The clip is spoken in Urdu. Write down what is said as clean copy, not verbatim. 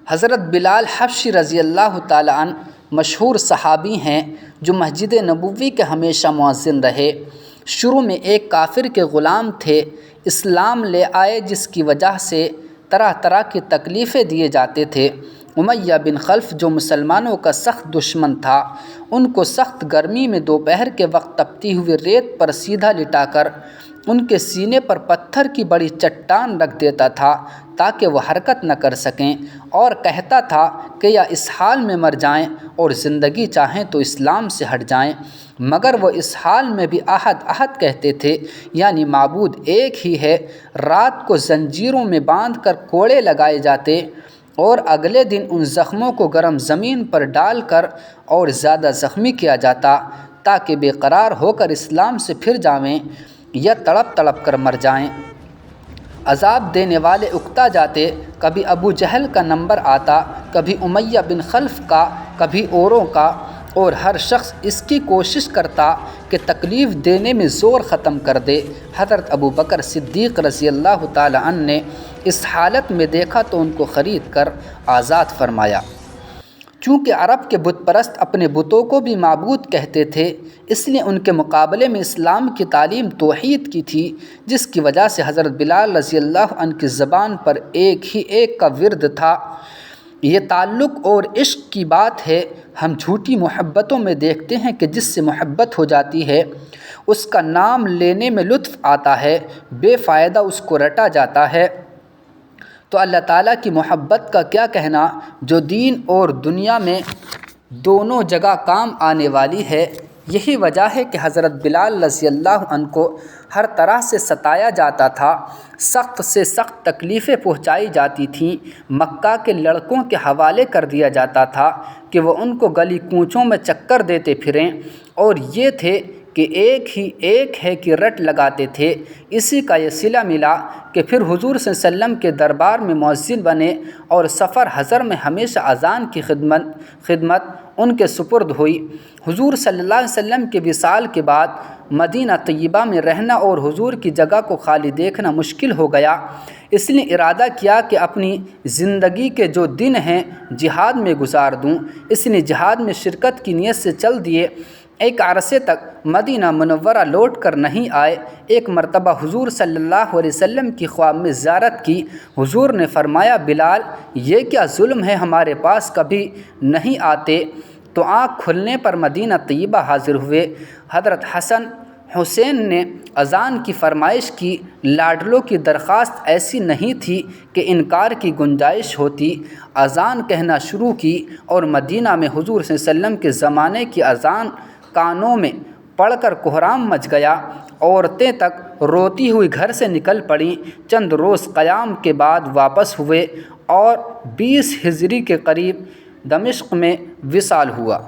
حضرت بلال حبشی رضی اللہ تعالیٰ عنہ مشہور صحابی ہیں جو مسجد نبوی کے ہمیشہ مؤذن رہے۔ شروع میں ایک کافر کے غلام تھے، اسلام لے آئے جس کی وجہ سے طرح طرح کی تکلیفیں دیے جاتے تھے۔ امیہ بن خلف جو مسلمانوں کا سخت دشمن تھا، ان کو سخت گرمی میں دوپہر کے وقت تپتی ہوئی ریت پر سیدھا لٹا کر ان کے سینے پر پتھر کی بڑی چٹان رکھ دیتا تھا تاکہ وہ حرکت نہ کر سکیں، اور کہتا تھا کہ یا اس حال میں مر جائیں اور زندگی چاہیں تو اسلام سے ہٹ جائیں، مگر وہ اس حال میں بھی احد احد کہتے تھے، یعنی معبود ایک ہی ہے۔ رات کو زنجیروں میں باندھ کر کوڑے لگائے جاتے اور اگلے دن ان زخموں کو گرم زمین پر ڈال کر اور زیادہ زخمی کیا جاتا تاکہ بے قرار ہو کر اسلام سے پھر جاویں یا تڑپ تڑپ کر مر جائیں۔ عذاب دینے والے اکتا جاتے، کبھی ابو جہل کا نمبر آتا، کبھی امیہ بن خلف کا، کبھی اوروں کا، اور ہر شخص اس کی کوشش کرتا کہ تکلیف دینے میں زور ختم کر دے۔ حضرت ابو بکر صدیق رضی اللہ تعالی عنہ نے اس حالت میں دیکھا تو ان کو خرید کر آزاد فرمایا۔ چونکہ عرب کے بت پرست اپنے بتوں کو بھی معبود کہتے تھے، اس لیے ان کے مقابلے میں اسلام کی تعلیم توحید کی تھی، جس کی وجہ سے حضرت بلال رضی اللہ عنہ کی زبان پر ایک ہی ایک کا ورد تھا۔ یہ تعلق اور عشق کی بات ہے۔ ہم جھوٹی محبتوں میں دیکھتے ہیں کہ جس سے محبت ہو جاتی ہے اس کا نام لینے میں لطف آتا ہے، بے فائدہ اس کو رٹا جاتا ہے، تو اللہ تعالیٰ کی محبت کا کیا کہنا جو دین اور دنیا میں دونوں جگہ کام آنے والی ہے۔ یہی وجہ ہے کہ حضرت بلال رضی اللہ عنہ کو ہر طرح سے ستایا جاتا تھا، سخت سے سخت تکلیفیں پہنچائی جاتی تھیں، مکہ کے لڑکوں کے حوالے کر دیا جاتا تھا کہ وہ ان کو گلی کوچوں میں چکر دیتے پھریں، اور یہ تھے کہ ایک ہی ایک ہے کہ رٹ لگاتے تھے۔ اسی کا یہ صلہ ملا کہ پھر حضور صلی اللہ علیہ وسلم کے دربار میں مؤذن بنے اور سفر حضر میں ہمیشہ اذان کی خدمت ان کے سپرد ہوئی۔ حضور صلی اللہ علیہ وسلم کے وصال کے بعد مدینہ طیبہ میں رہنا اور حضور کی جگہ کو خالی دیکھنا مشکل ہو گیا، اس لیے ارادہ کیا کہ اپنی زندگی کے جو دن ہیں جہاد میں گزار دوں، اس لیے جہاد میں شرکت کی نیت سے چل دیے۔ ایک عرصے تک مدینہ منورہ لوٹ کر نہیں آئے۔ ایک مرتبہ حضور صلی اللہ علیہ وسلم کی خواب میں زیارت کی۔ حضور نے فرمایا، بلال یہ کیا ظلم ہے، ہمارے پاس کبھی نہیں آتے؟ تو آنکھ کھلنے پر مدینہ طیبہ حاضر ہوئے۔ حضرت حسن حسین نے اذان کی فرمائش کی۔ لاڈلوں کی درخواست ایسی نہیں تھی کہ انکار کی گنجائش ہوتی۔ اذان کہنا شروع کی اور مدینہ میں حضور صلی اللہ علیہ وسلم کے زمانے کی اذان کانوں میں پڑھ کر کوہرام مچ گیا۔ عورتیں تک روتی ہوئی گھر سے نکل پڑیں۔ چند روز قیام کے بعد واپس ہوئے اور 20 ہجری کے قریب دمشق میں وصال ہوا۔